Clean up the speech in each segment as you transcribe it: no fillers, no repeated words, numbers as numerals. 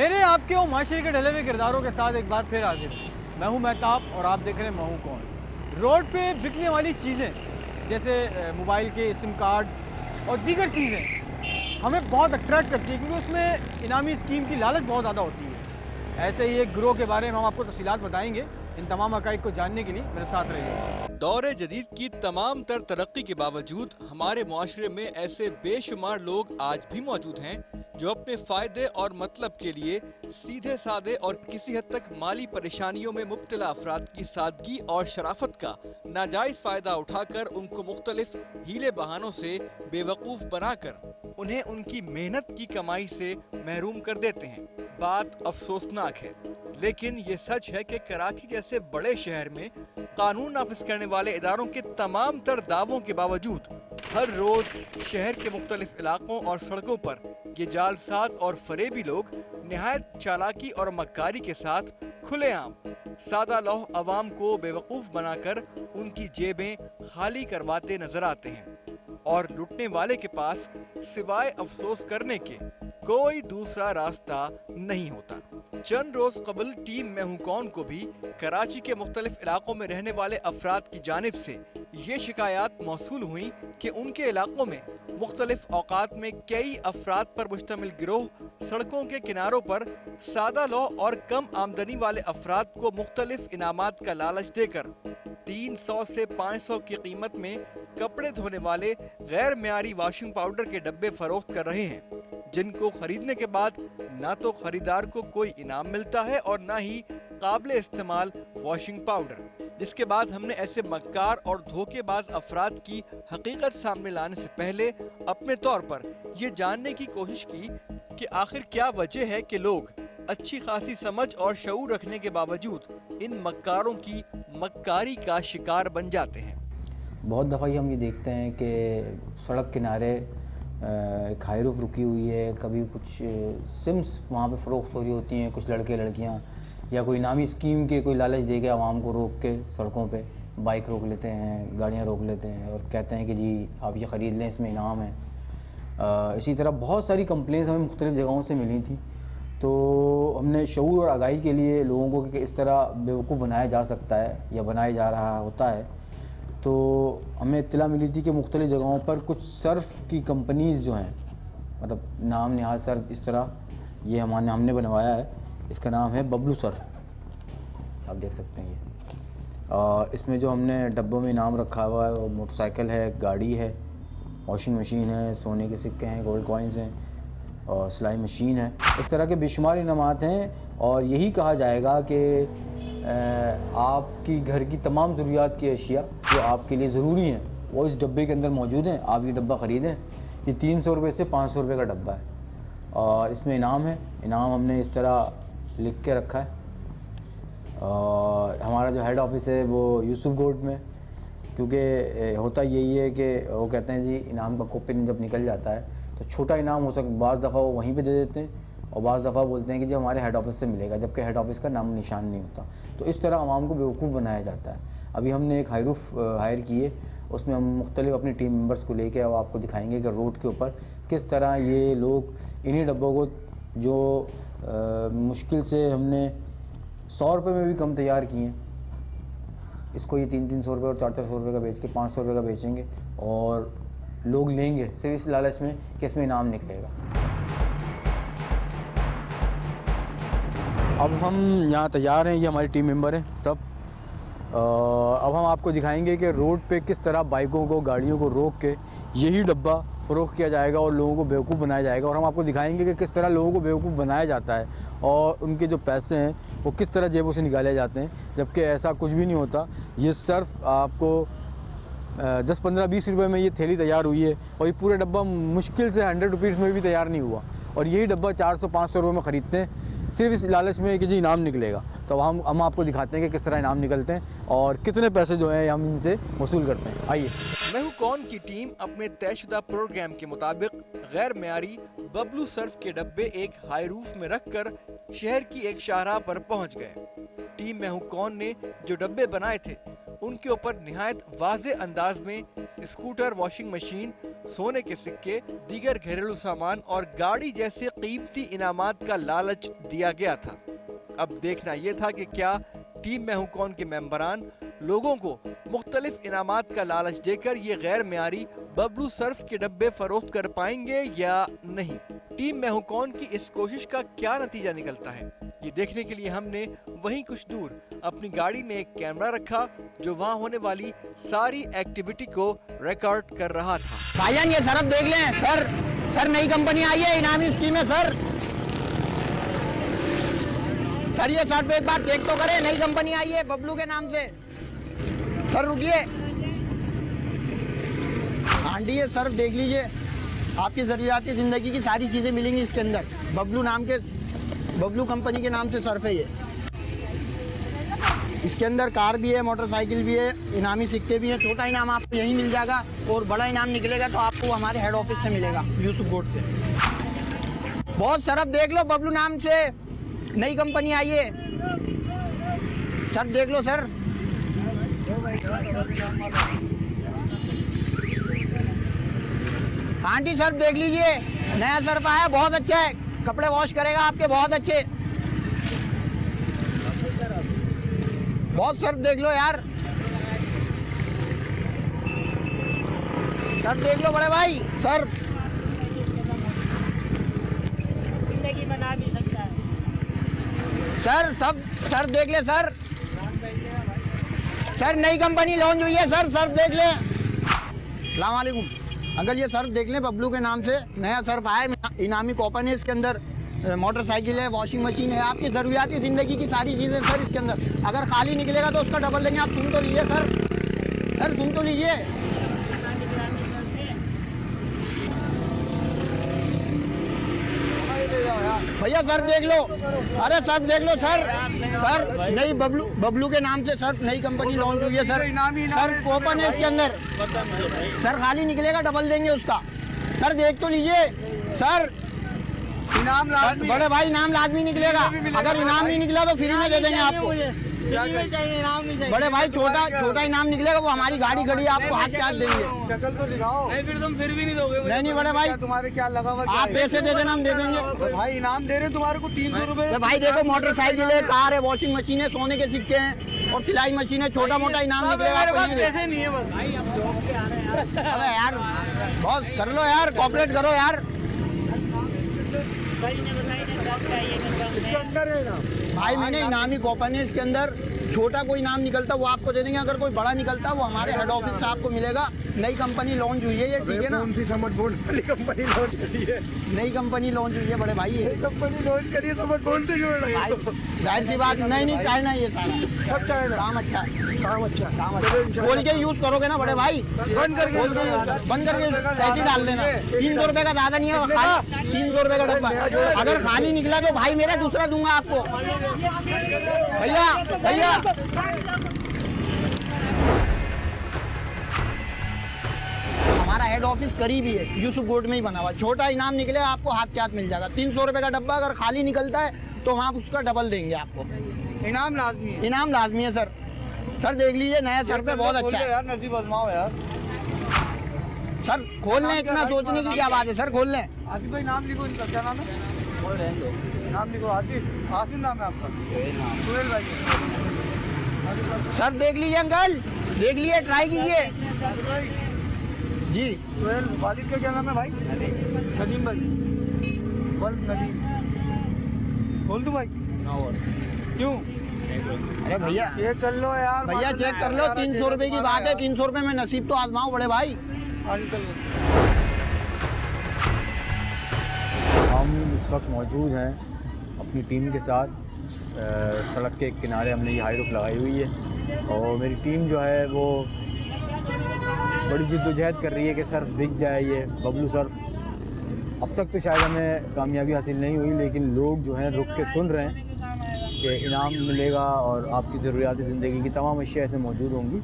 मेरे आपके और माशरे के ढले हुए किरदारों के साथ एक बार फिर हाजिर हूँ। मैं हूँ महताब और आप देख रहे हैं मैं हूँ कौन। रोड पे बिकने वाली चीज़ें जैसे मोबाइल के सिम कार्ड्स और दीगर चीज़ें हमें बहुत अट्रैक्ट करती है क्योंकि उसमें इनामी स्कीम की लालच बहुत ज़्यादा होती है। ऐसे ही एक गिरोह के बारे में हम आपको तफसीलात बताएंगे। इन तमाम हक़ाइक़ को जानने के लिए मेरे साथ रहिए। दौरे जदीद की तमाम तर तरक्की के बावजूद हमारे मुआशरे में ऐसे बेशुमार लोग आज भी मौजूद हैं जो अपने फायदे और मतलब के लिए सीधे साधे और किसी हद तक माली परेशानियों में मुब्तला अफराद की सादगी और शराफत का नाजायज फायदा उठाकर उनको मुख्तलिफ हीले बहानों से बेवकूफ बनाकर उन्हें उनकी मेहनत की कमाई से महरूम कर देते हैं। बात अफसोसनाक है, लेकिन ये सच है कि कराची जैसे बड़े शहर में कानून नाफिज करने वाले इदारों के तमाम तर दावों के बावजूद हर रोज शहर के मुख्तलिफ इलाकों और सड़कों पर ये जालसाज और फरेबी लोग निहायत चालाकी और मक्कारी के साथ खुलेआम सादा लौह अवाम को बेवकूफ बनाकर उनकी जेबें खाली करवाते नजर आते हैं और लुटने वाले के पास सिवाय अफसोस करने के कोई दूसरा रास्ता नहीं होता। चंद रोज कबल टीम मैं हूं कौन को भी कराची के मुख्तलिफ इलाकों में रहने वाले अफराद की जानिब से ये शिकायत मौसूल हुई कि उनके इलाकों में मुख्तलिफ औकात में कई अफराद पर मुश्तमिल गिरोह सड़कों के किनारों पर सादा लौह और कम आमदनी वाले अफराद को मुख्तलिफ इनामात का लालच देकर 300 से 500 की कीमत में कपड़े धोने वाले गैर मियारी वॉशिंग पाउडर के डब्बे फरोख्त कर रहे हैं, जिनको खरीदने के बाद ना तो खरीदार को कोई इनाम मिलता है और ना ही काबिल इस्तेमाल वॉशिंग पाउडर। जिसके बाद हमने ऐसे मक्कार और धोखेबाज अफराद की हकीकत सामने लाने से पहले अपने तौर पर ये जानने की कोशिश की कि आखिर क्या वजह है कि लोग अच्छी खासी समझ और शऊर रखने के बावजूद इन मक्कारों की मक्कारी का शिकार बन जाते हैं। बहुत दफ़ा हम ये देखते हैं कि सड़क किनारे एक हाईरूफ रुकी हुई है, कभी कुछ सिम्स वहाँ पे फ़रोख्त हो रही होती हैं, कुछ लड़के लड़कियाँ या कोई इनामी स्कीम के कोई लालच दे के आवाम को रोक के सड़कों पे बाइक रोक लेते हैं, गाड़ियाँ रोक लेते हैं और कहते हैं कि जी आप ये ख़रीद लें, इसमें इनाम है। इसी तरह बहुत सारी कंप्लेंट्स हमें मुख्तलिफ़ जगहों से मिली थी, तो हमने शऊर और आगाही के लिए लोगों को कि इस तरह बेवकूफ़ बनाया जा सकता है या बनाया जा रहा होता है, तो हमें इत्तला मिली थी कि मुख्तलिफ़ जगहों पर कुछ सर्फ़ की कंपनीज़ जो हैं, मतलब नाम नहाद सर्फ़ इस तरह ये हमने बनवाया है। इसका नाम है बबलू सर्फ़, आप देख सकते हैं ये। इसमें जो हमने डब्बों में इनाम रखा हुआ है वो मोटरसाइकिल है, गाड़ी है, वॉशिंग मशीन है, सोने के सिक्के हैं, गोल्ड कॉइन्स हैं और सिलाई मशीन है। इस तरह के बेशुमार इनामात हैं और यही कहा जाएगा कि आपकी घर की तमाम ज़रूरियात की अशिया जो आपके लिए ज़रूरी हैं वो इस डब्बे के अंदर मौजूद हैं। आप ये डब्बा ख़रीदें। ये 300 रुपये से 500 रुपये का डब्बा है और इसमें इनाम है। इनाम हमने इस तरह लिख के रखा है और हमारा जो हेड ऑफिस है वो यूसुफ गोड में, क्योंकि होता यही है कि वो कहते हैं जी इनाम का कूपन जब निकल जाता है तो छोटा इनाम हो सकता, बाज़ दफ़ा वो वहीं पे दे देते हैं और बाज़ दफ़ा बोलते हैं कि जो हमारे हेड ऑफिस से मिलेगा, जबकि हेड ऑफिस का नाम निशान नहीं होता। तो इस तरह आवाम को बेवकूफ़ बनाया जाता है। अभी हमने एक हाईरूफ हायर की है, उसमें हम मुख्तलिफ अपनी टीम मेंबर्स को लेके अब आपको दिखाएंगे कि रोड के ऊपर किस तरह ये लोग इन्हीं डब्बों को जो मुश्किल से हमने 100 रुपये में भी कम तैयार किए हैं, इसको ये 300-300 रुपये और 400-400 रुपये का बेच के 500 रुपये का बेचेंगे और लोग लेंगे सिर्फ इस लालच में कि इसमें इनाम निकलेगा। अब हम यहाँ तैयार हैं, ये हमारी टीम मेंबर हैं सब। अब हम आपको दिखाएंगे कि रोड पे किस तरह बाइकों को, गाड़ियों को रोक के यही डब्बा फ़रोख्त किया जाएगा और लोगों को बेवकूफ़ बनाया जाएगा और हम आपको दिखाएंगे कि किस तरह लोगों को बेवकूफ़ बनाया जाता है और उनके जो पैसे हैं वो किस तरह जेबों से निकाले जाते हैं, जबकि ऐसा कुछ भी नहीं होता। ये सिर्फ आपको 10-15-20 रुपये में ये थैली तैयार हुई है और ये पूरा डब्बा मुश्किल से 100 रुपीज़ में भी तैयार नहीं हुआ और यही डब्बा 400-500 रुपये में ख़रीदते हैं सिर्फ इस लालच में कि जी इनाम निकलेगा। तो हम आपको दिखाते हैं कि किस तरह इनाम निकलते हैं और कितने पैसे जो हैं हम इनसे वसूल करते हैं। आइए। मैं हूं कौन की टीम अपने तयशुदा प्रोग्राम के मुताबिक गैर मियारी बबलू सर्फ के डब्बे एक हाई रूफ में रखकर शहर की एक शाहराह पर पहुंच गए। टीम मैं हूं कौन ने जो डब्बे बनाए थे उनके ऊपर निहायत वाज़े अंदाज में स्कूटर, वॉशिंग मशीन सोने के सिक्के, दीगर घरेलू सामान और गाड़ी जैसे कीमती इनामात का लालच दिया गया था। अब देखना ये था कि क्या टीम मैं हूं कौन के मेंबरान लोगों को मुख्तलिफ इनामात का लालच देकर ये गैर मियारी बबलू सर्फ के डब्बे फरोख्त कर पाएंगे या नहीं। टीम मैं हूं कौन की इस कोशिश का क्या नतीजा निकलता है, ये देखने के लिए हमने वहीं कुछ दूर अपनी गाड़ी में एक कैमरा रखा जो वहां होने वाली सारी एक्टिविटी को रिकॉर्ड कर रहा था। भाईजान ये सरफ देख लें सर नई कंपनी आई है, इनामी स्कीम है सर ये सर्फ एक बार चेक तो करें, नई कंपनी आई है बबलू के नाम से। सर रुकिए, आंटी ये सर्फ देख लीजिए, आपकी ज़रूरियाती ज़िंदगी की सारी चीज़ें मिलेंगी इसके अंदर। बबलू कंपनी के नाम से सर्फ है ये। इसके अंदर कार भी है, मोटरसाइकिल भी है, इनामी सिक्के भी हैं। छोटा इनाम आपको यहीं मिल जाएगा और बड़ा इनाम निकलेगा तो आपको हमारे हेड ऑफिस से मिलेगा, यूसुफ गोड से। बहुत सर्फ देख लो, बबलू नाम से नई कंपनी आई है, सर्फ देख लो सर। आंटी सर्फ देख लीजिए, नया सर्फ आया, बहुत अच्छा है, कपड़े वॉश करेगा आपके बहुत अच्छे। बहुत सर्फ देख लो यार, सर्फ देख लो बड़े भाई, सर्फ जिंदगी बना भी सकता है सर। सब सर्फ देख ले सर नई कंपनी लॉन्च हुई है सर, सर्फ देख ले। अस्सलाम वालेकुम अंकल, ये सर्फ देख लें, बबलू के नाम से नया सर्फ आया है, इनामी कूपन है इसके अंदर, मोटरसाइकिल है, वॉशिंग मशीन है, आपकी ज़रूरियाती ज़िंदगी की सारी चीज़ें सर इसके अंदर। अगर खाली निकलेगा तो उसका डबल देंगे, आप सुन तो लीजिए सर सुन तो लीजिए। भैया सर्फ देख लो, अरे सर्फ देख लो सर नई बबलू के नाम से सर्फ नई कंपनी लॉन्च हुई है सर कूपन है इसके अंदर। सर खाली निकलेगा डबल देंगे उसका, सर देख तो लीजिए सर। इनाम लाजमी, बड़े भाई इनाम लाजमी निकलेगा, अगर इनाम नहीं निकला तो फ्री में दे देंगे आपको। बड़े भाई छोटा इनाम निकलेगा, वो हमारी गाड़ी खड़ी है, आपको हाथ क्या देंगे। शक्ल तो दिखाओ। नहीं फिर तुम फिर भी नहीं दोगे। नहीं बड़े भाई, तुम्हारे क्या लगा हुआ, आप पैसे दे देना, हम दे देंगे। भाई इनाम दे रहे तुम्हारे को 300 रुपए। भाई देखो, मोटरसाइकिल है, कार है, वॉशिंग मशीन है, सोने के सिक्के हैं और सिलाई मशीन है, छोटा मोटा इनाम निकलेगा। पैसे नहीं है बस। अरे यार बहुत कर लो यार, कॉपरेट करो यार। भाई ने बताई ना सब चाहिए तो सब इसके अंदर है ना भाई मैंने इनामी कूपन है इसके अंदर, छोटा कोई इनाम निकलता वो आपको दे देंगे, अगर कोई बड़ा निकलता वो हमारे हेड ऑफिस से आपको मिलेगा। नई कंपनी लॉन्च हुई है ये, ठीक है ना। कौन सी समझ बोर्ड वाली कंपनी लॉन्च करी है? नई कंपनी लॉन्च हुई है बड़े भाई, ये कंपनी लॉन्च करी है, समझ बोर्ड से जोड़ रही भाई है। जाहिर सी बात, नहीं चाइना ये सारा सब चाइना। काम अच्छा है, काम अच्छा। खोल के यूज करोगे ना बड़े भाई, बंद करके बंद करके पैसे डाल देना। 300 रुपए का ज़्यादा नहीं है, 300 रुपए का डब्बा। अगर खाली निकला तो भाई मेरा दूसरा दूंगा आपको। भैया हमारा हेड ऑफिस करीब ही है, यूसुफ गोड में ही बना हुआ। छोटा इनाम निकले आपको हाथ के हाथ मिल जाएगा। 300 रुपए का डब्बा अगर खाली निकलता है तो हम आप उसका डबल देंगे आपको। इनाम लाजमी है, इनाम लाजमी है सर देख लीजिए, नया सर पे बहुत अच्छा है यार। नसीब आजमाओ यार सर, खोल लें, इतना सोचने की क्या बात है सर, खोल लें। आसिफ भाई नाम लिखो, इनका क्या नाम है? नाम लिखो, आसिफ नाम है आपका। सुहेल भाई सर देख लीजिए अंकल, देख लीजिए, ट्राई कीजिए जी। सुहेल, वालिद का क्या नाम है भाई? नदीम भाई। नदीम बोल दूं भाई? क्यों? अरे भैया चेक कर लो यार, भैया चेक कर लो, 300 रुपए की बात है, 300 रुपए में नसीब तो आजमाओ बड़े भाई। हम इस वक्त मौजूद हैं अपनी टीम के साथ, सड़क के किनारे हमने ये हाई रूफ लगाई हुई है और मेरी टीम जो है वो बड़ी जिद्दोजहद कर रही है कि सर्फ बिक जाए, ये बबलू सर्फ। अब तक तो शायद हमें कामयाबी हासिल नहीं हुई, लेकिन लोग जो हैं रुक के सुन रहे हैं कि इनाम मिलेगा और आपकी ज़रूरियाती ज़िंदगी की तमाम अशिया ऐसे मौजूद होंगी,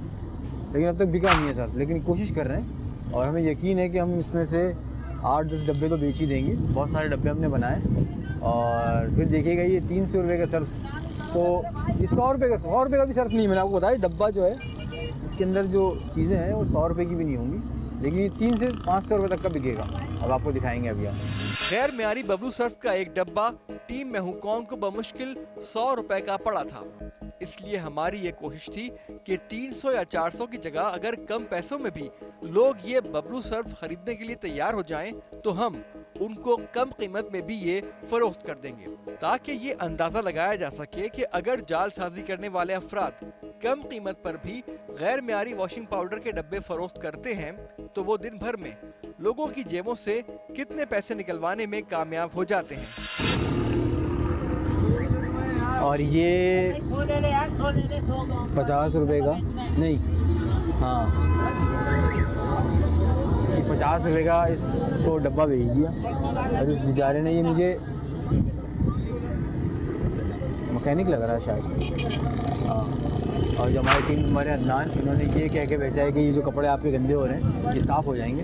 लेकिन अब तक बिका नहीं है सर। लेकिन कोशिश कर रहे हैं और हमें यकीन है कि हम इसमें से 8-10 डब्बे तो बेच ही देंगे। बहुत सारे डब्बे हमने बनाए और फिर देखिएगा ये 300 रुपये का सर्फ, तो ये 100 रुपये का भी सर्फ नहीं, मैंने आपको बताया। डब्बा जो है इसके अंदर जो चीज़ें हैं वो 100 रुपये की भी नहीं होंगी, लेकिन ये 300 से 500 रुपये तक का बिकेगा। अब आपको दिखाएंगे अभी हम। गैर म्यारी बबलू सर्फ का एक डब्बा टीम मैं हूं कौन को बमुश्किल 100 रुपए का पड़ा था। इसलिए हमारी ये कोशिश थी कि 300 या 400 की जगह अगर कम पैसों में भी लोग ये बबलू सर्फ खरीदने के लिए तैयार हो जाएं, तो हम उनको कम कीमत में भी ये फरोख्त कर देंगे, ताकि ये अंदाजा लगाया जा सके कि अगर जालसाजी करने वाले अफराद कम कीमत पर भी गैर म्यारी वॉशिंग पाउडर के डब्बे फरोख्त करते हैं, तो वो दिन भर में लोगों की जेबों से कितने पैसे निकलवाने में कामयाब हो जाते हैं। और ये 50 रुपये का नहीं, हाँ, 50 रुपये का इसको डब्बा भेज दिया। और इस बेचारे ने ये मुझे मैकेनिक लग रहा है शायद, हाँ। और जो हमारे टीम मेंबर हैं अदनान, इन्होंने ये कह के बेचा है कि ये जो कपड़े आपके गंदे हो रहे हैं ये साफ़ हो जाएंगे।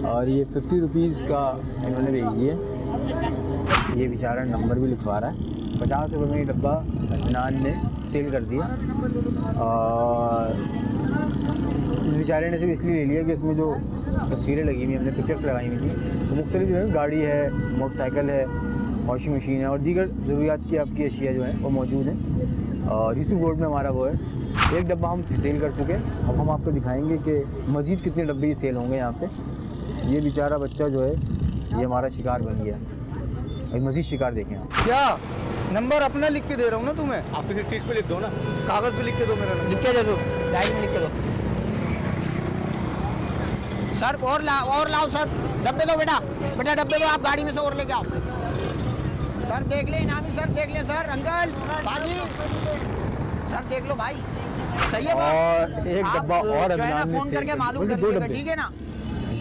और ये 50 रुपीज़ का इन्होंने भेज दिए। ये बेचारा नंबर भी लिखवा रहा है। 50 रुपये में ये डब्बा अदनान ने सेल कर दिया। और इस बेचारे ने सिर्फ इसलिए ले लिया कि इसमें जो तस्वीरें लगी हुई, हमने पिक्चर्स लगाई हुई थी, तो मुख्तलिफ जो है गाड़ी है, मोटरसाइकिल है, वॉशिंग मशीन है और दीगर ज़रूरियात की आपकी अशिया जो हैं वो मौजूद हैं। और यूसुफ रोड में हमारा वो है, एक डब्बा हम सेल कर चुके हैं। अब हम आपको दिखाएंगे कि मज़ीद कितने डब्बे ये सेल होंगे यहाँ पे। ये बेचारा बच्चा जो है ये हमारा शिकार बन गया। अभी मज़ीद शिकार देखें आप। क्या नंबर अपना लिख के दे रहा हूँ ना तुम्हें, आप तो शीट पे लिख दो ना, कागज़ पे लिख के दो मेरा नंबर। लिख के दे दो, डायरी में लिख के दो। सर और लाओ सर, डब्बे दो बेटा, डब्बे दो, आप गाड़ी में से और लेके आओ। सर देख ले इनामी, सर देख ले, सर अंकल बाजी, सर देख लो भाई, सही है बात। और एक डब्बा और अदनान ने फोन सेल करके कर मालूम दिया। कर दो लीजिएगा, डब्बे, ठीक है ना।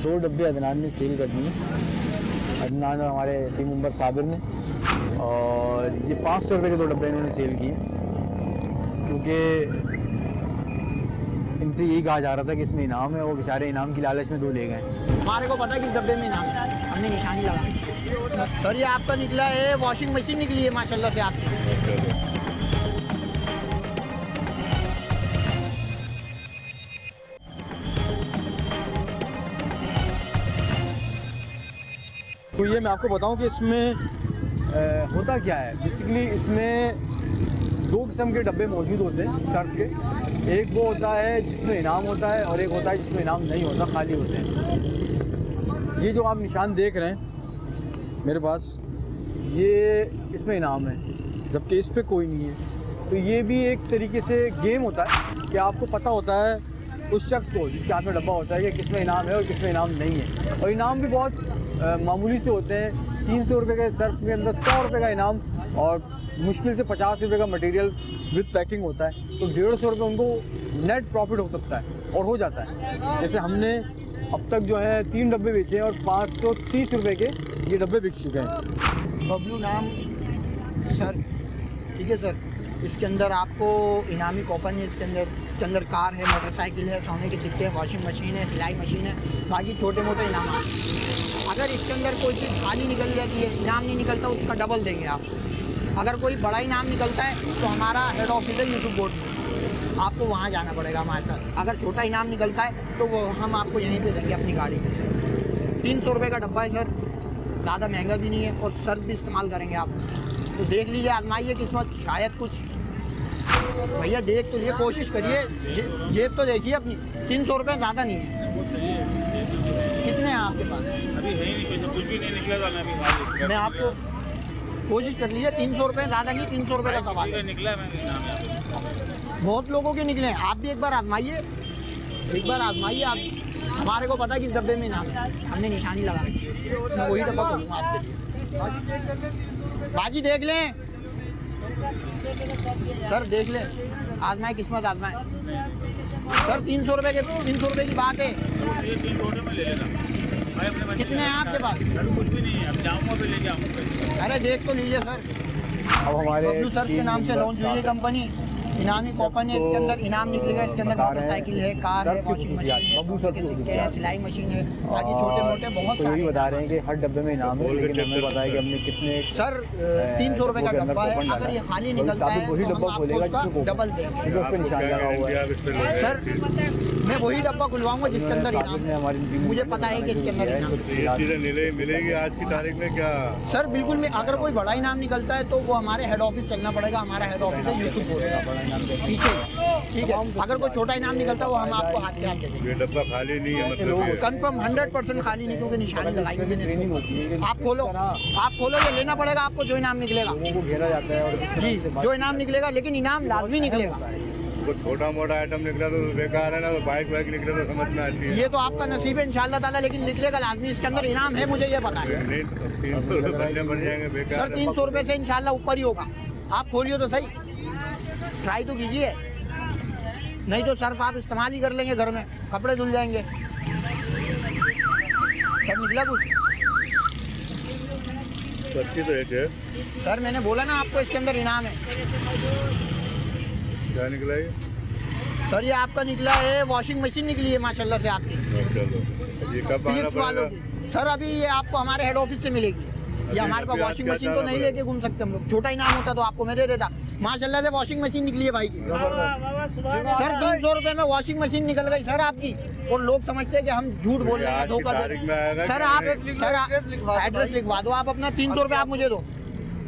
2 डब्बे अदनान ने सेल कर दिए, अदनान और हमारे टीम मेंबर साबिर ने। और ये 500 रुपये के 2 डब्बे इन्होंने सेल किए, क्योंकि इनसे यही कहा जा रहा था कि इसमें इनाम है। वो बेचारे इनाम की लालच में 2 ले गए। हमारे को पता है कि डब्बे में इनाम है, हमने निशानी लगा। सर ये आपका निकला है, वॉशिंग मशीन निकली है माशाल्लाह से आपकी। तो ये मैं आपको बताऊं कि इसमें होता क्या है। बेसिकली इसमें 2 किस्म के डब्बे मौजूद होते हैं सर्फ के। एक वो होता है जिसमें इनाम होता है और एक होता है जिसमें इनाम नहीं होता, खाली होते हैं। ये जो आप निशान देख रहे हैं मेरे पास, ये इसमें इनाम है, जबकि इस पर कोई नहीं है। तो ये भी एक तरीके से गेम होता है कि आपको पता होता है उस शख्स को जिसके हाथ में डब्बा होता है कि किस में इनाम है और किस में इनाम नहीं है। और इनाम भी बहुत मामूली से होते हैं। 300 रुपये के सर्फ के अंदर 100 रुपये का इनाम और मुश्किल से 50 रुपये का मटेरियल विद पैकिंग होता है। तो 150 रुपये उनको नेट प्रॉफिट हो सकता है और हो जाता है। जैसे हमने अब तक जो है 3 डब्बे बेचे हैं और 530 रुपये के ये डब्बे बिक चुके हैं। बबलू नाम सर, ठीक है सर। इसके अंदर आपको इनामी कूपन है, इसके अंदर कार है, मोटरसाइकिल है, सोने के सिक्के हैं, वॉशिंग मशीन है, सिलाई मशीन है, बाकी छोटे मोटे इनाम। अगर इसके अंदर कोई चीज़ खाली निकल जाती है, इनाम नहीं निकलता, उसका डबल देंगे आप। अगर कोई बड़ा इनाम निकलता है तो हमारा हेड ऑफिस है यूसुफ बोर्ड में, आपको वहाँ जाना पड़ेगा हमारे साथ। अगर छोटा इनाम निकलता है तो वो हम आपको यहीं पे देंगे अपनी गाड़ी में। 300 रुपये का डब्बा है सर, ज़्यादा महंगा भी नहीं है और सर्फ भी इस्तेमाल करेंगे आप। तो देख लीजिए, आजमाइए किस्मत, शायद कुछ। भैया देख तो ये कोशिश करिए, जेब तो देखिए अपनी। 300 रुपये ज़्यादा नहीं है। कितने हैं आपके पास? अभी है ही नहीं, कुछ भी नहीं निकला था। मैं आपको कोशिश कर लीजिए, 300 रुपये ज़्यादा नहीं, 300 रुपये का सवाल है। निकला बहुत लोगों के निकले हैं, आप भी एक बार आजमाइए, एक बार आजमाइए आप। हमारे को पता है कि इस डब्बे में इनाम है, हमने निशानी लगा रखी है। मैं वही डब्बा खोलूँगा आपके लिए। बाजी देख लें सर, देख लें, आजमाए किस्मत, आजमाए सर। 300 रुपये की बात है। कितने हैं आपके पास? कुछ भी नहीं है, अब जाऊँगा तो लेके आऊँगा। अरे देख तो लीजिए सर। अब हमारे बबलू सर्फ के नाम से लॉन्च हुई है कंपनी। इनामी कूपन है, इसके अंदर इनाम निकलेगा। इसके अंदर मोटरसाइकिल है, कार है, वॉशिंग मशीन है, बबलू सर्फ सिक्के हैं, सिलाई मशीन है, बाकी छोटे मोटे बहुत यही सारे बता रहे हैं कि हर डब्बे में इनाम है, लेकिन हमें पता है कि हमने कितने सर 300 रुपये का के अंदर डब्बा है। कूपन डाला अगर ये खाली है। निकलता है वही तो हम डब्बा आपको खोलेगा उसका जिसमें डबल देंगे उस पर निशान लगा हुआ है। सर। मैं वही डब्बा खुलवाऊंगा जिसके अंदर साबिर ने हमारी इनाम। मीटिंग में मुझे पता है कि इसके अंदर इनाम। ये चीज़ें मिलेगी आज की तारीख में क्या? सर बिल्कुल में अगर कोई बड़ा इनाम निकलता है तो वो हमारे हेड ऑफिस चलना पड़ेगा। हमारा हेड ऑफिस है यूसुफ बोर्ड पीछे, ठीक है। अगर कोई छोटा इनाम निकलता है वो हम आपको हाथ के हाथ दे देंगे। ये डब्बा खाली नहीं है मतलब ये। कंफर्म 100% खाली नहीं, क्योंकि निशानी लगाई हुई है। ट्रेनिंग होती है कि आप खोलो ये लेना पड़ेगा आपको जो इनाम निकलेगा। लोगों को घेरा जाता है और किस तरह जी से बात- जो इनाम निकलेगा, लेकिन इनाम लाजमी निकलेगा। कुछ छोटा मोटा आइटम निकला तो बेकार है ना, बाइक वाइक निकले तो समझ में आती है। ये तो आपका नसीब है इंशाल्लाह ताला, लेकिन निकलेगा लाजमी। इसके अंदर इनाम है, मुझे ये पता है। नहीं 300 रुपये बन जाएंगे बेकार। सर 300 रुपये से इंशाल्लाह ऊपर ही होगा। आप खोलिए तो सही, ट्राई तो कीजिए, नहीं तो सर्फ आप इस्तेमाल ही कर लेंगे घर में, कपड़े धुल जाएंगे। सर निकला कुछ? अच्छी तो एक है। सर मैंने बोला ना आपको इसके अंदर इनाम है। क्या निकला ये? सर ये आपका निकला है, वॉशिंग मशीन निकली है माशाल्लाह से आपकी, चलो ये कब आना फिलिप्स वालों पड़ेगा? की। सर अभी ये आपको हमारे हेड ऑफिस से मिलेगी। ये हमारे पास अभी वॉशिंग क्या मशीन तो नहीं जाना लेके घूम सकते हम लोग। छोटा इनाम होता तो आपको मैं दे देता। माशाल्लाह से वॉशिंग मशीन निकली है भाई की। सर 300 रुपये में वॉशिंग मशीन निकल गई सर आपकी, और लोग समझते हैं कि हम झूठ बोल रहे हैं, आज की धोखा दे तारीख में रहे आएगा हैं। सर कि आप नहीं? एड्रेस लिखवा दो आप अपना। 300 रुपये आप मुझे दो।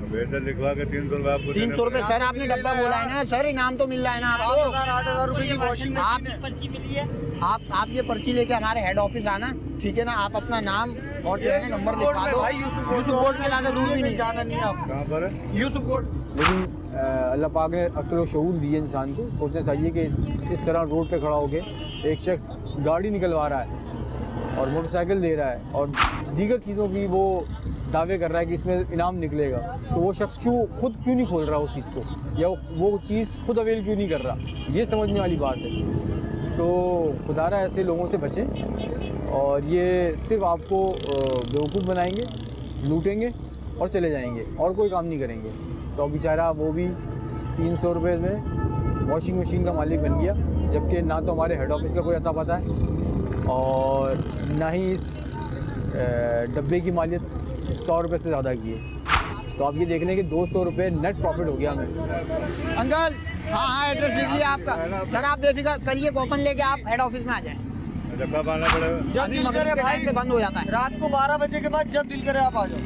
बेहतर लिखवा के 300 रुपये आपको 300 रुपये सर आपने डब्बा बोला है ना सर, इनाम तो मिल रहा है ना आपको। 8,000 रुपए की वॉशिंग आप पर्ची मिली है। आप ये पर्ची लेके हमारे हेड ऑफिस आना, ठीक है ना। आप अपना नाम और जो है नंबर लिखवा दो। यूसुफ बोर्ड में ज़्यादा दूर भी नहीं जाना, नहीं आप कहाँ पर है? यूसुफ बोर्ड। लेकिन अल्लाह पाक ने अक्ल और शऊर दिए इंसान को। सोचना चाहिए कि इस तरह रोड पे खड़ा होके एक शख्स गाड़ी निकलवा रहा है और मोटरसाइकिल दे रहा है और दीगर चीज़ों की वो दावे कर रहा है कि इसमें इनाम निकलेगा, तो वो शख्स खुद क्यों नहीं खोल रहा उस चीज़ को, या वो चीज़ खुद अवेल क्यों नहीं कर रहा? ये समझने वाली बात है। तो खुदारा ऐसे लोगों से बचें, और ये सिर्फ आपको बेवकूफ़ बनाएंगे, लूटेंगे और चले जाएंगे और कोई काम नहीं करेंगे। तो बेचारा वो भी 300 रुपये में वॉशिंग मशीन का मालिक बन गया, जबकि ना तो हमारे हेड ऑफिस का कोई अता पता है और ना ही इस डब्बे की मालियत 100 रुपये से ज़्यादा की है। तो आप ये देख लें कि 200 रुपये नेट प्रॉफिट हो गया हमें। अंकल हाँ एड्रेस लिख लिया आपका। सर आप बेफिक्र करिए, कूपन लेके आप हेड ऑफिस में आ जाएं। अच्छा कब आना पड़ेगा? जब दिल करे भाई बंद हो जाता है रात को 12 बजे के बाद, जब दिल करे आप आ जाओ।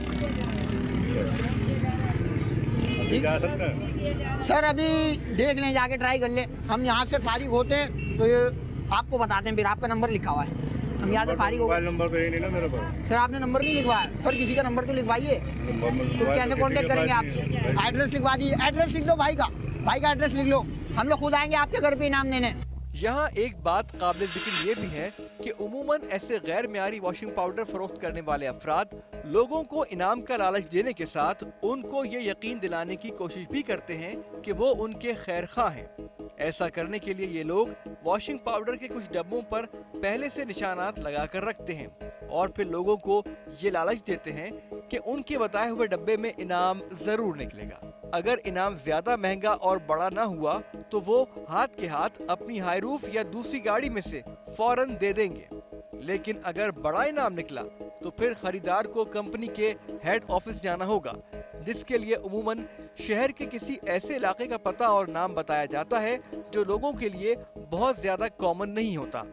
अभी जा सकते हैं? सर अभी देख लें, जाके ट्राई कर लें। हम यहाँ से फारिग होते हैं तो ये आपको बताते हैं, फिर आपका नंबर लिखा हुआ है, हम यहाँ से फारिग हो। मोबाइल नंबर तो यही नहीं ना मेरे पास। सर आपने नंबर नहीं लिखवाया? सर किसी का नंबर तो लिखवाइए, तो कैसे कांटेक्ट करेंगे आपसे? एड्रेस लिखवा दीजिए। एड्रेस लिख लो भाई का एड्रेस लिख लो, हम लोग खुद आएंगे आपके घर पे इनाम देने। यहाँ एक बात काबिल जिक्र ये भी है कि उमूमन ऐसे गैर मियारी वॉशिंग पाउडर फरोख्त करने वाले अफराद लोगों को इनाम का लालच देने के साथ उनको ये यकीन दिलाने की कोशिश भी करते हैं कि वो उनके खैर खा हैं। ऐसा करने के लिए ये लोग वॉशिंग पाउडर के कुछ डब्बों पर पहले से निशानात लगा कर रखते हैं और फिर लोगों को ये लालच देते हैं कि उनके बताए हुए डब्बे में इनाम जरूर निकलेगा। अगर इनाम ज्यादा महंगा और बड़ा ना हुआ तो वो हाथ के हाथ अपनी हाईरूफ या दूसरी गाड़ी में से फौरन दे देंगे, लेकिन अगर बड़ा इनाम निकला तो फिर खरीदार को कंपनी के हेड ऑफिस जाना होगा, जिसके लिए उमूमन शहर के किसी ऐसे इलाके का पता और नाम बताया जाता है जो लोगों के लिए बहुत ज्यादा कॉमन नहीं होता,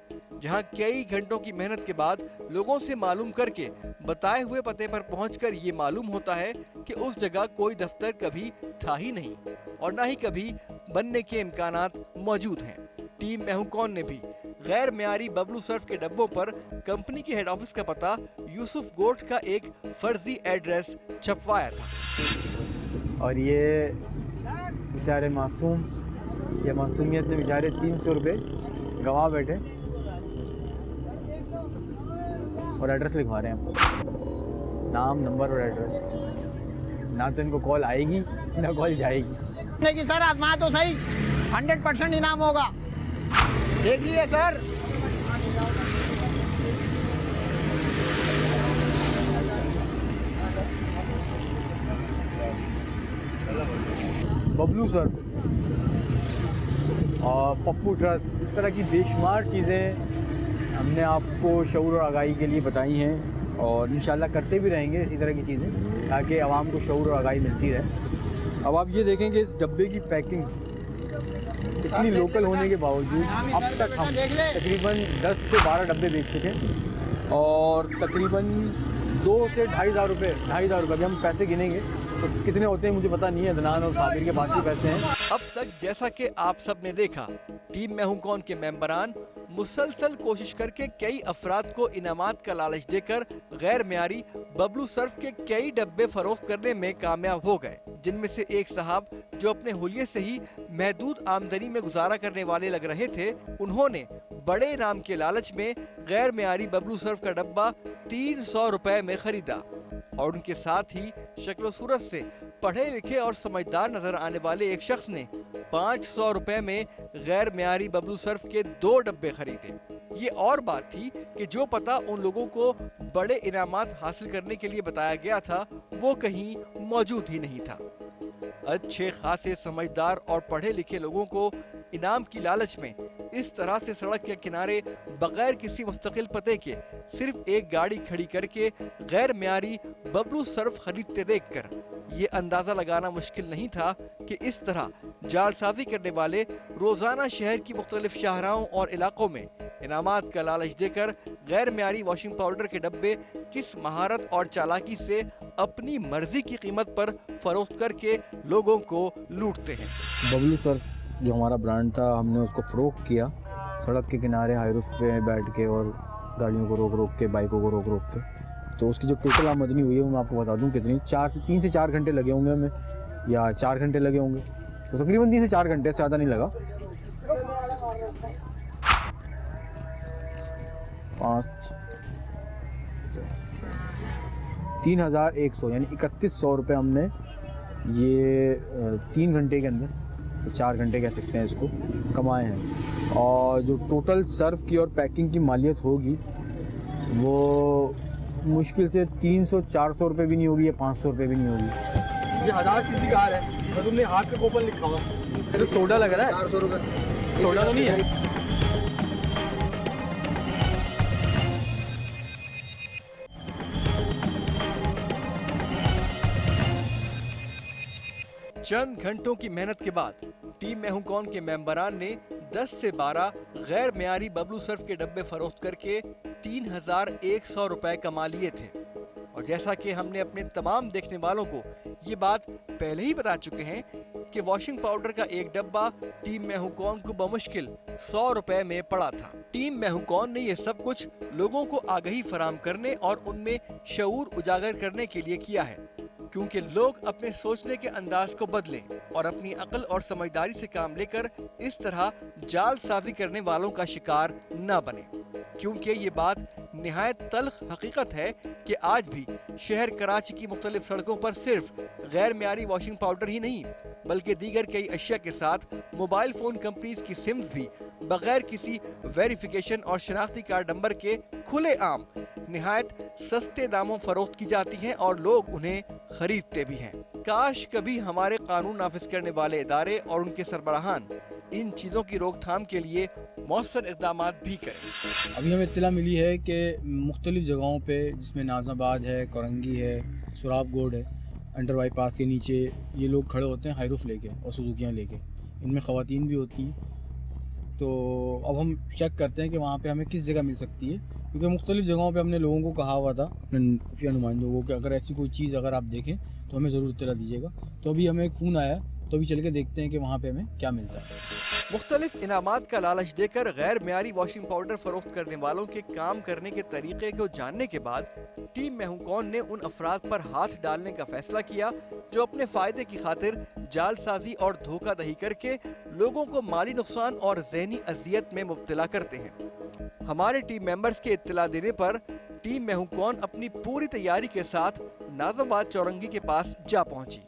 जहां कई घंटों की मेहनत के बाद लोगों से मालूम करके बताए हुए पते पर पहुंचकर ये मालूम होता है कि उस जगह कोई दफ्तर कभी था ही नहीं और ना ही कभी बनने के इम्कानात मौजूद हैं। टीम मैं हूं कौन ने भी गैर मियारी बबलू सर्फ के डब्बों पर कंपनी के हेड ऑफिस का पता यूसुफ गोट का एक फर्जी एड्रेस छपवाया था। और ये बेचारे मासूम, ये मासूमियत में बेचारे 300 रुपये गंवा बैठे और एड्रेस लिखवा रहे हैं हमको, नाम नंबर और एड्रेस। ना तो इनको कॉल आएगी ना कॉल जाएगी। देखिए सर आजमा तो सही, 100% इनाम होगा, देखिए सर। बबलू सर्फ और पप्पू ट्रस्ट, इस तरह की बेशुमार चीज़ें हमने आपको शऊर और आगाही के लिए बताई हैं और इंशाल्लाह करते भी रहेंगे इसी तरह की चीज़ें, ताकि आवाम को शऊर और आगाही मिलती रहे। अब आप ये देखें कि इस डब्बे की पैकिंग इतनी लोकल होने के बावजूद अब तक हम तकरीबन 10 से 12 डब्बे बेच चुके हैं और तकरीबन 2 से 2,500 रुपये अभी हम पैसे गिनेंगे तो कितने होते हैं मुझे पता नहीं है। अदनान और साबिर के पास ही पैसे हैं। अब तक जैसा कि आप सब ने देखा, टीम मैं हूं कौन के मेंबरान मुसलसल कोशिश करके कई अफराद को इनामात का लालच देकर गैर मियारी बबलू सर्फ के कई डब्बे फरोख्त करने में कामयाब हो गए, जिनमें से एक साहब जो अपने हुलिये से ही महदूद आमदनी में गुजारा करने वाले लग रहे थे, उन्होंने बड़े इनाम के लालच में गैर मियारी बबलू सर्फ का डब्बा 300 रुपए में खरीदा और उनके साथ ही शक्ल सूरत से पढ़े लिखे और समझदार नजर आने वाले एक शख्स ने 500 रुपए में गैर मियारी बबलू सर्फ के 2 डब्बे खरीदे। ये और बात थी कि जो पता उन लोगों को बड़े इनामात हासिल करने के लिए बताया गया था वो कहीं मौजूद ही नहीं था। अच्छे खासे समझदार और पढ़े लिखे लोगों को इनाम की लालच में इस तरह से सड़क के किनारे बगैर किसी मुस्तकिल पते के सिर्फ एक गाड़ी खड़ी करके गैर मियारी बबलू सर्फ खरीदते देखकर ये अंदाजा लगाना मुश्किल नहीं था कि इस तरह जालसाजी करने वाले रोजाना शहर की मुख्तलिफ शाहराहों और इलाकों में इनामात का लालच देकर गैर मियारी वॉशिंग पाउडर के डब्बे किस महारत और चालाकी से अपनी मर्जी की कीमत पर फरोख्त करके लोगों को लूटते हैं। बबलू सर्फ जो हमारा ब्रांड था, हमने उसको फ़रोख्त किया सड़क के किनारे हाई रूफ पे बैठ के और गाड़ियों को रोक रोक के, बाइकों को रोक रोक के। तो उसकी जो टोटल आमदनी हुई है वो मैं आपको बता दूं कितनी, 3 से 4 घंटे लगे होंगे हमें या 4 घंटे लगे होंगे, तो तकरीबन 3 से 4 घंटे से ज़्यादा नहीं लगा। 3,100 यानी 3,100 रुपये हमने ये 3 घंटे के अंदर, 4 घंटे कह सकते हैं इसको, कमाए हैं। और जो टोटल सर्फ की और पैकिंग की मालियत होगी वो मुश्किल से 300-400 रुपये भी नहीं होगी या 500 रुपये भी नहीं होगी। ये 1000 सीसी कार है तो तुमने हाथ पे कूपन लिखा हुआ, ये तो सोडा लग रहा है। 400 रुपये सोडा तो नहीं है। चंद घंटों की मेहनत के बाद टीम मैं हूं कौन के मेंबरान ने 10 से 12 गैर मियारी बबलू सर्फ के डब्बे फरोख्त करके 3,100 रुपए कमा लिए थे। और जैसा कि हमने अपने तमाम देखने वालों को ये बात पहले ही बता चुके हैं कि वॉशिंग पाउडर का एक डब्बा टीम मैं हूं कौन को बमुश्किल 100 रुपए में पड़ा था। टीम मैं हूं कौन ने ये सब कुछ लोगों को आगाही फराहम करने और उनमें शऊर उजागर करने के लिए किया है, क्योंकि लोग अपने सोचने के अंदाज को बदलें और अपनी अक्ल और समझदारी से काम लेकर इस तरह जालसाजी करने वालों का शिकार न बने। क्योंकि ये बात निहायत तल्ख हकीकत है कि आज भी शहर कराची की मुख्तलिफ सड़कों पर सिर्फ गैर मियारी वॉशिंग पाउडर ही नहीं बल्कि दीगर कई अशिया के साथ मोबाइल फोन कंपनीज की सिम्स भी बगैर किसी वेरिफिकेशन और शनाख्ती कार्ड नंबर के खुले आम निहायत सस्ते दामों फरोख्त की जाती हैं और लोग उन्हें खरीदते भी हैं। काश कभी हमारे कानून नाफिज करने वाले इदारे और उनके सरबराहान इन चीज़ों की रोकथाम के लिए मौसर इक़दाम भी करें। अभी हमें इत्तला मिली है कि मुख्तलिफ जगहों पे जिसमें नाज़ाबाद है, कोरंगी है, सुराब गोड है, अंडर बाईपास के नीचे ये लोग खड़े होते हैं हाई रूफ लेके और सुजुकियाँ लेके, इनमें ख़वातीन भी होती हैं। तो अब हम चेक करते हैं कि वहाँ पे हमें किस जगह मिल सकती है, क्योंकि मुख्तलिफ जगहों पे हमने लोगों को कहा हुआ था, अपने खुफिया नुमाइंदों को, कि अगर ऐसी कोई चीज़ अगर आप देखें तो हमें ज़रूर इत्तला दीजिएगा। तो अभी हमें एक फ़ोन आया, तो अभी चल के देखते हैं कि वहाँ पे हमें क्या मिलता है। मुख्तलिफ इनामात का लालच देकर गैर मियारी वॉशिंग पाउडर फरोख्त करने वालों के काम करने के तरीके को जानने के बाद टीम मैं हूं कौन ने उन अफराद पर हाथ डालने का फैसला किया जो अपने फायदे की खातिर जालसाजी और धोखाधड़ी करके लोगों को माली नुकसान और जहनी अजियत में मुब्तला करते हैं। हमारे टीम मेंबर्स के इत्तला देने पर टीम मैं हूं कौन अपनी पूरी तैयारी के साथ नाज़ाबाद चौरंगी के पास जा पहुंची,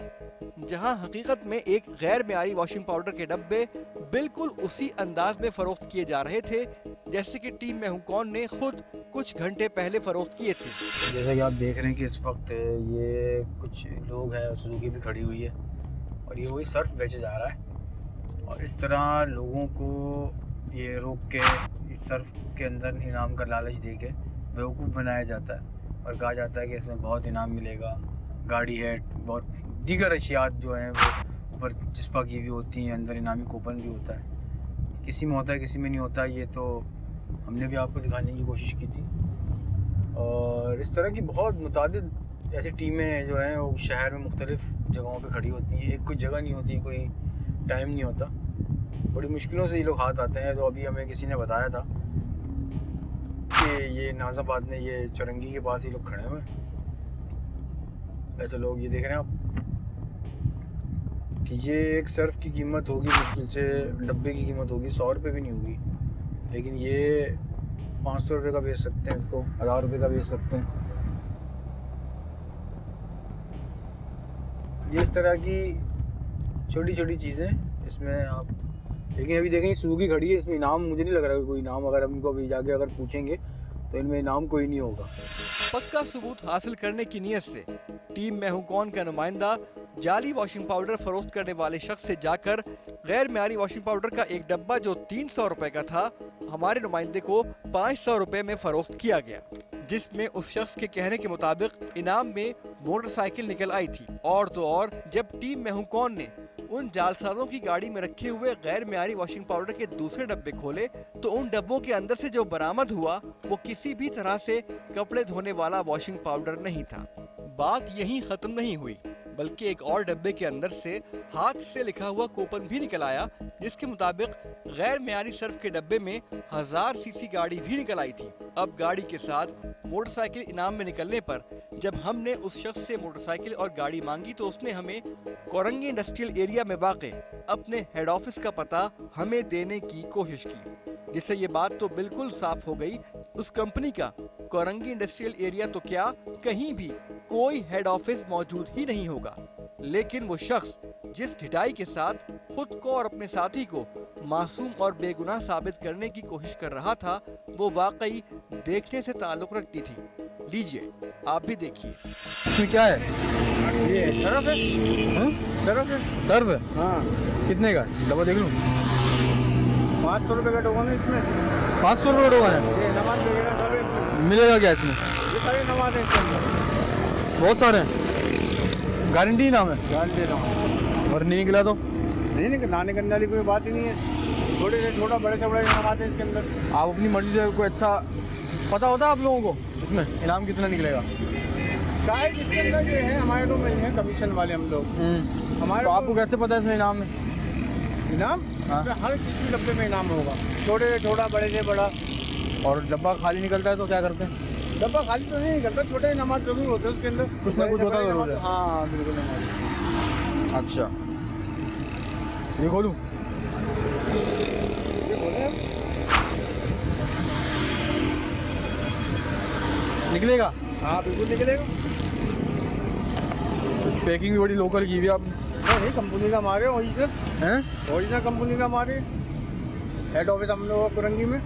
जहां हकीकत में एक गैर मियारी वॉशिंग पाउडर के डब्बे बिल्कुल उसी अंदाज में फरोख्त किए जा रहे थे जैसे कि टीम मैं हूं कौन ने खुद कुछ घंटे पहले फरोख्त किए थे। जैसा कि आप देख रहे हैं कि इस वक्त ये कुछ लोग हैं, सुजुकी भी खड़ी हुई है और ये वही सर्फ बेचे जा रहा है और इस तरह लोगों को ये रोक के इस सर्फ के अंदर इनाम का लालच दे के बेवकूफ़ बनाया जाता है और कहा जाता है कि इसमें बहुत इनाम मिलेगा, गाड़ी है और दीगर अशियात जो हैं वो ऊपर चिस्पा की भी होती हैं, अंदर इनामी कूपन भी होता है। किसी में होता है किसी में नहीं होता, ये तो हमने भी आपको दिखाने की कोशिश की थी। और इस तरह की बहुत मुतादिद ऐसी टीमें जो हैं वो शहर में मुख्तलिफ़ जगहों पे खड़ी होती हैं। एक कोई जगह नहीं होती, कोई टाइम नहीं होता, बड़ी मुश्किलों से ये लोग हाथ आते हैं। तो अभी हमें किसी ने बताया था कि ये नाज़ाबाद में ये चौरंगी के पास ये लोग खड़े हुए हैं। ऐसे लोग ये देख रहे हैं आप कि ये एक सर्फ की कीमत होगी मुश्किल से, डब्बे की कीमत होगी 100 रुपये भी नहीं होगी, लेकिन ये 500 रुपये का बेच सकते हैं, इसको 1000 रुपये का बेच सकते हैं। ये इस तरह की छोटी छोटी चीज़ें इसमें आप, लेकिन अभी देखें सूगी खड़ी है, इसमें इनाम मुझे नहीं लग रहा है कोई इनाम, अगर हम इनको अभी जाके अगर पूछेंगे तो इनमें इनाम कोई नहीं होगा। पक्का सबूत हासिल करने की नीयत से टीम मैं हूं कौन का नुमाइंदा जाली वॉशिंग पाउडर फरोख्त करने वाले शख्स से जाकर गैर म्यारी वॉशिंग पाउडर का एक डब्बा जो 300 रुपए का था हमारे नुमाइंदे को 500 रुपए में फरोख्त किया गया, जिसमें उस शख्स के कहने के मुताबिक इनाम में मोटरसाइकिल निकल आई थी। और तो और जब टीम मैं हूं कौन ने उन जालसाजों की गाड़ी में रखे हुए गैर म्यारी वॉशिंग पाउडर के दूसरे डब्बे खोले तो उन डब्बों के अंदर से जो बरामद हुआ वो किसी भी तरह से कपड़े धोने वाला वॉशिंग पाउडर नहीं था। बात यहीं खत्म नहीं हुई, बल्कि एक और डब्बे के अंदर से हाथ से लिखा हुआ कूपन भी निकल आया, जिसके मुताबिक गैर म्यारी सर्फ के डब्बे में 1000 सीसी गाड़ी भी निकल आई थी। अब गाड़ी के साथ मोटरसाइकिल इनाम में निकलने पर जब हमने उस शख्स से मोटरसाइकिल और गाड़ी मांगी तो उसने हमें कोरंगी इंडस्ट्रियल एरिया में वाक़े अपने हेड ऑफिस का पता हमें देने की कोशिश की, जिससे ये बात तो बिल्कुल साफ हो गई उस कंपनी का कोरंगी इंडस्ट्रियल एरिया तो क्या कहीं भी कोई हेड ऑफिस मौजूद ही नहीं होगा। लेकिन वो शख्स जिस ढिठाई के साथ खुद को और अपने साथी को मासूम और बेगुनाह साबित करने की कोशिश कर रहा था वो वाकई देखने से ताल्लुक रखती थी। लीजिए आप भी देखिए। इसमें क्या है? ये सरफ है। हाँ? सरफ है। सर्व है? हाँ, कितने का डब्बा देख लूँ? 500 रुपये का टोकन है इसमें। 500 रुपये का टोकन है? ये नमाज वगैरह सब है इसमें। मिलेगा क्या इसमें? ये सारे नमाज है इसके अंदर। बहुत सारे हैं, गारंटी नाम है? डाल दे रहा हूँ। और नहीं निकला तो? नहीं ना करने वाली कोई बात ही नहीं है, छोटे से छोटा बड़े से बड़े नमाज है इसके अंदर। आप अपनी मर्जी से कोई अच्छा पता होता है आप लोगों को इसमें इनाम कितना निकलेगा? शायद इसके अंदर ये है, हमारे तो नहीं है कमीशन वाले हम लोग। हमारे तो आपको कैसे पता है इसमें इनाम में? इनाम हाँ। इसमें हर किसी डब्बे में इनाम होगा, छोटे से छोटा बड़े से बड़ा। और डब्बा खाली निकलता है तो क्या करते हैं? डब्बा खाली तो नहीं करता, छोटे नमाज जरूर होते हैं उसके अंदर, कुछ ना कुछ होता जरूर है। हाँ बिल्कुल नमाज। अच्छा, ये खोलूँ? निकलेगा? हाँ बिल्कुल निकलेगा। पैकिंग भी बड़ी लोकल की हुई है आपने। नहीं कंपनी का मारे ओरिजिनल हैं? ओरिजिनल कंपनी का मारे। हेड ऑफिस हम लोग कुरंगी में।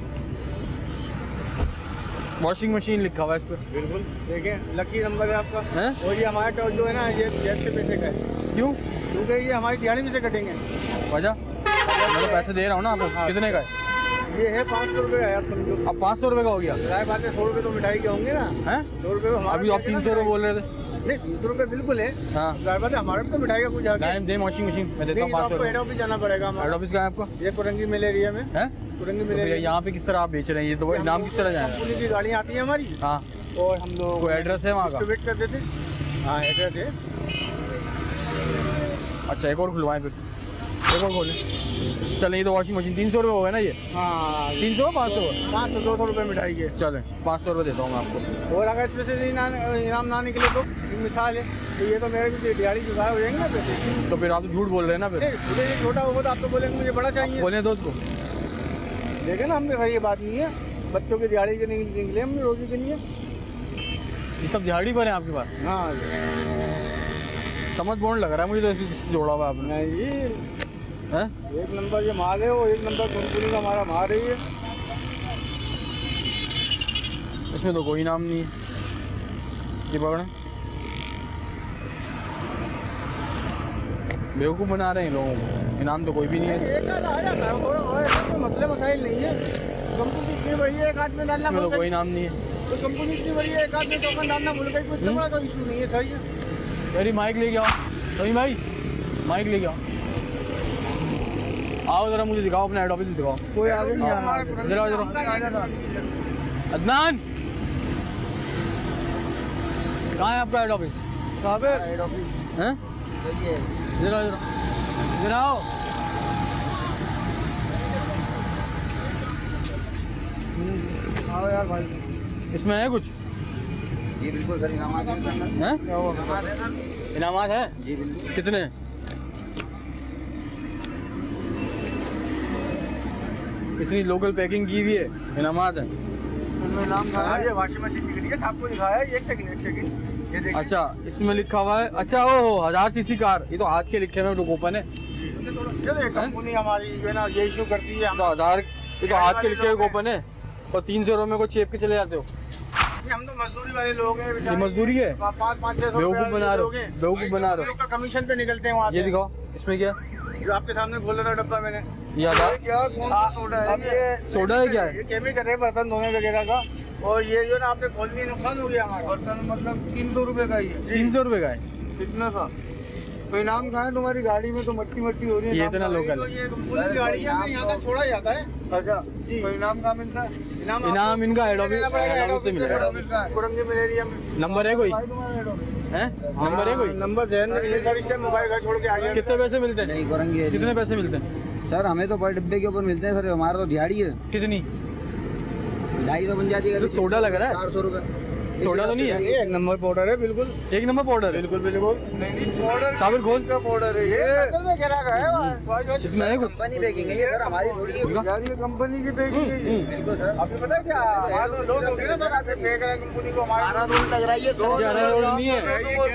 वॉशिंग मशीन लिखा हुआ है इस पर। बिल्कुल देखें, लकी नंबर है आपका। हैं? और ये हमारा टॉस जो है ना ये जेब से पैसे का है। क्यों? क्योंकि ये हमारी दिहाड़ी में से कटेंगे। वजह? मैं तो पैसे दे रहा हूँ ना आपको। हाँ। कितने का है? ये है 500 रुपये है, आप समझो। अब 500 रुपये का हो गया? राय बात है, 100 रुपये तो मिठाई के होंगे ना। हैं? 100 रुपये अभी आप 300 रुपये बोल रहे थे। नहीं 300 रुपये बिल्कुल है। हाँ, राय बात है, हमारे भी तो मिठाई का कुछ आ गया। टाइम दे वॉशिंग मशीन मैं देता हूँ नहीं, तो 500 आपको हेड रुपये। ऑफिस जाना पड़ेगा हेड हमारा। ऑफिस कहाँ है आपका? ये कुरंगी मिल एरिया में। हैं? कुरंगी तो मिल भैया एरिया। यहाँ पे किस तरह आप बेच रहे हैं? ये तो इनाम किस तरह जाएगा? कंपनी की गाड़ियाँ आती हैं हमारी हाँ, और हम लोग कोई एड्रेस है वहाँ का? वेट कर देते। हाँ एड्रेस है। अच्छा, एक और खुलवाएं फिर, एक और खोलें। चलें, ये तो वॉशिंग मशीन 300 रुपये हो गए ना ये? हाँ 300 500? 500-200 रुपये मिठाई के। चलें 500 रुपये देता हूँ मैं आपको। और अगर इसमें से इनाम ना निकले तो एक मिसाल है, तो ये तो मेरे भी दिहाड़ी जुदा हो जाएंगे ना पैसे। तो फिर आप तो झूठ बोल रहे हैं ना फिर। नहीं ये छोटा होगा तो आप तो बोलेंगे मुझे बड़ा चाहिए। बोलें दोस्त को। देखे ना हमने भाई ये बात नहीं है, बच्चों की दिहाड़ी के नहीं निकले हमने रोजी के लिए। ये सब दिहाड़ी पर है आपके पास? हाँ समझ बोर्ड लग रहा है मुझे तो इससे जोड़ा हुआ आपने। नहीं हैं? एक नंबर ये माल है, वो एक नंबर कंपनी का हमारा माल है ये। इसमें तो कोई नाम नहीं है। ये पकड़ें, बेवकूफ़ बना रहे हैं लोगों को। इनाम तो कोई भी नहीं है। एक आधा आ जाता है और ऐसा कोई मसले मसाइल नहीं है। कंपनी इतनी बड़ी है, एक आदमी डालना इसमें तो भूल कोई गई। नाम नहीं है। तो कंपनी इतनी बड़ी है, एक आदमी टोकन डालना भूल गई, कुछ बड़ा तो इशू नहीं है। सही है। मेरी माइक लेके आओ। सही भाई, माइक लेके आओ। आओ जरा मुझे दिखाओ, अपना हेड ऑफिस दिखाओ। कोई आगे नहीं आ रहा। जरा अदनान, कहाँ है आपका हेड ऑफिस? हेड ऑफिस हैं? जरा आओ। आओ यार भाई। इसमें है कुछ? ये बिल्कुल सर इनामात है। हैं? इनामात है? जी बिल्कुल। कितने? इतनी लोकल पैकिंग की हुई है, इनामात है। ये वॉशिंग मशीन दिख रही है, आपको दिखाया है। एक सेकंड ये देखिए। अच्छा, इसमें लिखा हुआ है, अच्छा ओ 1000 सीसी कार, ये तो हाथ के लिखे हुए कूपन है। ये कंपनी हमारी जो है ना ये इशू करती है। तो 1000, ये तो हाथ के लिखे हुए कूपन है और 300 रुपये को चेप के चले जाते हो। हम तो मजदूरी वाले लोग हैं। ये मजदूरी है? 500-600 बेवकूफ़ बना रहे हो, बेवकूफ़ बना रहे हो। का कमीशन पे निकलते हैं वहाँ ये से। दिखाओ, इसमें क्या? जो आपके सामने खोला था डब्बा मैंने। ये आधार यार कौन सा सोडा है ये? सोडा है क्या है? ये केमिकल है बर्तन धोने वगैरह का। और ये जो ना आपने खोल दिया, नुकसान हो गया हमारा। बर्तन मतलब 300 रुपए का ही है। 300 रुपये का है। कितना था? तो इनाम कहाँ है तुम्हारी गाड़ी में? तो मट्टी मट्टी हो रही है। ये इतना लोकल तो ये पुलिस गाड़ी है, हमें यहाँ तक छोड़ा जाता है। अच्छा जी। तो इनाम कहाँ मिलता है? इनाम इनका हेड ऑफिस से मिलेगा। कुरंगी मलेरिया में। नंबर है कोई? तुम्हारा हेड ऑफिस हैं? नंबर है कोई? नंबर जहन में ये सर, इससे मोबाइल घर छोड़ के आ गया। कितने पैसे मिलते हैं? नहीं करेंगे कितने पैसे मिलते हैं? सर, हमें तो पर डिब्बे के ऊपर मिलते हैं सर। हमारा तो दिहाड़ी है, कितनी? 250 बन जाती है। तो सोडा लग रहा है? 400 रुपए। सोडा तो नहीं है? ये 1 नंबर पाउडर है, बिल्कुल। 1 नंबर पाउडर है? बिल्कुल बिल्कुल। नहीं पाउडर, साबिर खोल। का पाउडर है ये। अंदर में गिरा का है। इसमें है कुछ? कंपनी पैकिंग है ये सर, हमारी थोड़ी है। यार ये कंपनी की पैकिंग है ये। बिल्कुल सर। आपको पता है क्या? हमारे लोग होंगे ना सर, आपके फेंक रहे हैं कंपनी को। हमारा हमारा रोल लग रहा है ये सर। ये हरा रोड नहीं है।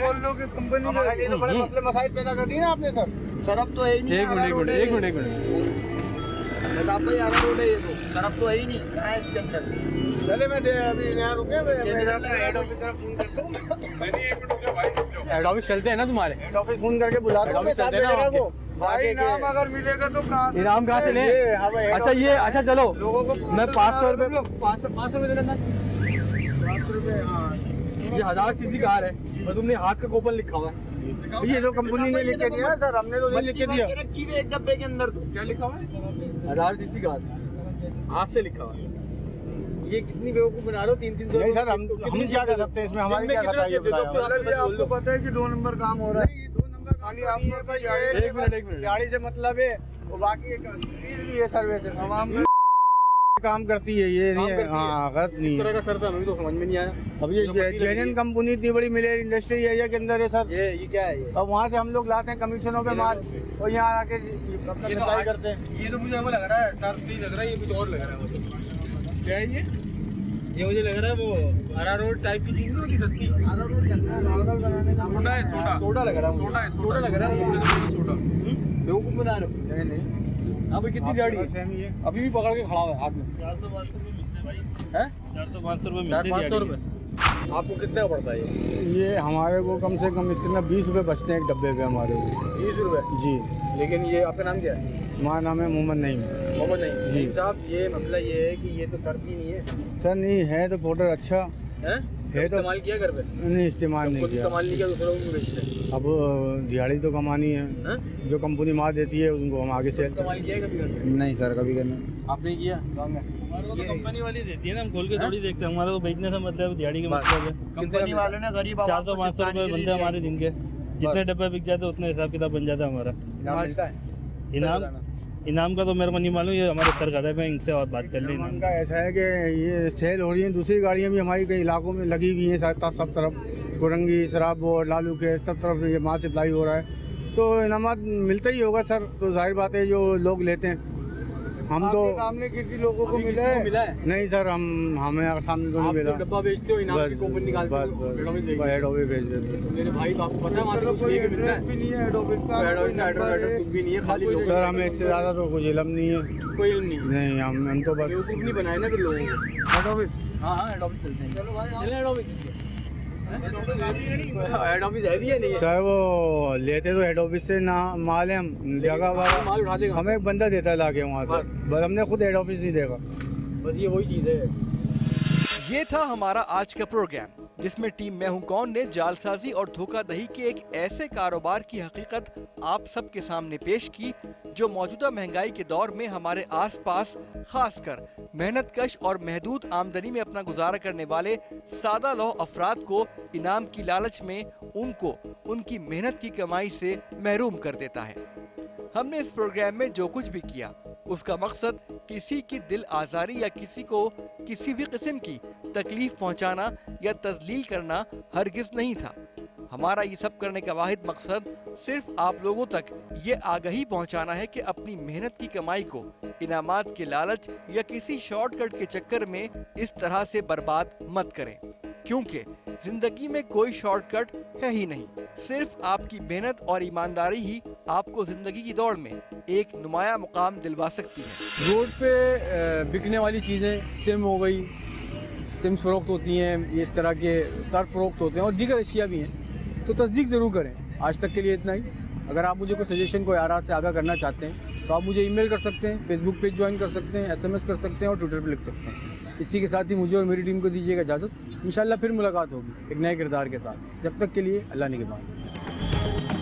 बोल लो कि कंपनी का ये तो बड़े मसले मसाइल पैदा कर दी ना आपने सर। सरफ तो है ही नहीं। एक मिनट। आप भाई हरा रोड है ये तो। सरफ तो है ही नहीं। कहाँ है इसके अंदर? चले मैं अभी यहाँ रुके, मैं हेड ऑफिस तरफ फोन करता हूँ। हेड ऑफिस चलते हैं ना तुम्हारे? हेड ऑफिस फोन करके बुलाता हूँ मैं साहब वगैरह को। भाई नाम अगर मिलेगा तो कहाँ? इनाम कहाँ से लें? ये, हाँ भाई, अच्छा ये, अच्छा चलो लोगों को मैं 500 रुपये 500 रुपये देना। 500 रुपये। हाँ ये 1000 सीसी कार है और तुमने हाथ का कूपन लिखा हुआ है। ये तो कंपनी ने लिख के दिया ना सर, हमने तो नहीं लिख के दिया। रखी हुई एक डब्बे के अंदर। क्या लिखा हुआ है? 1000 सीसी कार, हाथ से लिखा हुआ है। ये कितनी बेवकूफ बना रहे हो? 300 नहीं सर, हम क्या कर सकते हैं इसमें? हमारी क्या खाता है ये बताओ। मतलब ये आपको पता है कि 2 नंबर काम हो रहा है। 2 नंबर खाली आपको तो एक मिनट। गाड़ी से मतलब है, और बाकी एक चीज भी है सर्विस है। तमाम काम करती है ये नहीं है। हाँ गलत नहीं इस तरह है। का सर था, हमें तो समझ में नहीं आया। अब ये जेन्युइन कंपनी इतनी बड़ी मिले इंडस्ट्री एरिया के अंदर है सर। ये क्या है? ये अब वहाँ से हम लोग लाते हैं कमीशनों पे माल, और यहाँ आके सप्लाई करते हैं। ये तो मुझे वो लग रहा है, सर नहीं लग रहा है, ये कुछ और लग रहा है। क्या है ये मुझे लग रहा है वो हरा रोड टाइप की चीज नहीं होती सस्ती। सोडा लग रहा है, सोडा लग रहा है। बेवकूफ बना रहे हो। नहीं अभी कितनी गाड़ी है? अभी भी पकड़ के खड़ा हुआ है हाथ में। 400-500 रुपये। 400-500 रुपये आपको कितने का पड़ता है ये हमारे को कम से कम इसके अंदर 20 रुपये बचते हैं एक डब्बे पे हमारे को। 20 रुपये? जी। लेकिन ये आपका नाम क्या है? हमारा नाम है मोहम्मद नईम। मोहम्मद नईम जी साहब, ये मसला ये है कि ये तो सर्फ ही नहीं है। सर नहीं है तो पाउडर अच्छा है तो इस्तेमाल किया घर पे? नहीं, इस्तेमाल नहीं खुद किया। इस्तेमाल नहीं किया, दूसरों को बेचते हैं। अब दिहाड़ी तो कमानी है, हैं? जो कंपनी माल देती है उनको हम आगे सेल। इस्तेमाल किया है कभी घर पे? नहीं सर, कभी करना। आपने किया गाँव में? कंपनी वाली देती है ना, हम खोल के थोड़ी देखते हैं। हमारा तो बेचने से मतलब दिहाड़ी के मतलब है। कंपनी वालों ने गरीब 400-500 रुपये बनते हैं हमारे दिन के। जितने डब्बे बिक जाते हैं उतने हिसाब किताब बन जाता है हमारा। इनाम मिलता है? इनाम का तो मेरे को नहीं मालूम, ये हमारे सर घर में इनसे और बात कर लेना। इनका ऐसा है कि ये सेल हो रही है, दूसरी गाड़ियाँ भी हमारी कई इलाकों में लगी हुई हैं सब तरफ। कुरंगी, शराब बोर्ड, लालू के सब तरफ ये माल सप्लाई हो रहा है, तो इनामात मिलता ही होगा सर। तो जाहिर बात है जो लोग लेते हैं। हम तो सामने किसी लोगों को मिला है? नहीं सर, हमें सामने तो नहीं मिला। आप डब्बा बेचते हो, इनाम की कूपन निकालते हो, हेड ऑफिस भेजते हो। हेड ऑफिस भेज देते हैं। मेरे भाई आपको पता है वहाँ से कुछ लेके मिलता है? भी नहीं है हेड ऑफिस का। हेड ऑफिस का एड्रेस कुछ भी नहीं है, खाली लोगों सर हमें इससे ज़्यादा तो कुछ इल्म नहीं है। कोई इल्म नहीं है। नहीं, हम तो बस बेवकूफ नहीं बनाए ना फिर लोगों को। Head office. हाँ हेड ऑफिस चलते हैं। चलो भाई हेड ऑफिस। हेड ऑफिस है भी या नहीं है? सर वो लेते तो हेड ऑफिस से ना माल है, हम जगह माल वाला उठा देगा हमें एक बंदा देता है लाके वहाँ से। बस हमने खुद हेड ऑफिस नहीं देखा। बस ये वही चीज़ है। ये था हमारा आज का प्रोग्राम। जिसमें टीम मैं हूं कौन ने जालसाजी और धोखाधड़ी के एक ऐसे कारोबार की हकीकत आप सबके सामने पेश की जो मौजूदा महंगाई के दौर में हमारे आसपास खासकर मेहनतकश और महदूद आमदनी में अपना गुजारा करने वाले सादा लौह अफराद को इनाम की लालच में उनको उनकी मेहनत की कमाई से महरूम कर देता है। हमने इस प्रोग्राम में जो कुछ भी किया उसका मकसद किसी की दिल आजारी या किसी को किसी भी किस्म की तकलीफ पहुंचाना या तजलील करना हरगिज नहीं था। हमारा ये सब करने का वाहिद मकसद सिर्फ आप लोगों तक ये आगाही पहुंचाना है कि अपनी मेहनत की कमाई को इनामात के लालच या किसी शॉर्टकट के चक्कर में इस तरह से बर्बाद मत करें, क्योंकि जिंदगी में कोई शॉर्टकट है ही नहीं। सिर्फ आपकी मेहनत और ईमानदारी ही आपको जिंदगी की दौड़ में एक नुमाया मुकाम दिलवा सकती है। रोड पे बिकने वाली चीज़ें सिम हो गई, सिम्स फ़रोख्त होती हैं, ये इस तरह के सर्फ फ़रोख्त होते हैं और दीगर अशिया भी हैं, तो तस्दीक ज़रूर करें। आज तक के लिए इतना ही। अगर आप मुझे कोई सजेशन कोई आरा से आगाह करना चाहते हैं तो आप मुझे ईमेल कर सकते हैं, फेसबुक पेज ज्वाइन कर सकते हैं, SMS कर सकते हैं और ट्विटर पर लिख सकते हैं। इसी के साथ ही मुझे और मेरी टीम को दीजिएगा इजाज़त। इंशाल्लाह फिर मुलाकात होगी एक नए किरदार के साथ। जब तक के लिए अल्लाह निगहबान।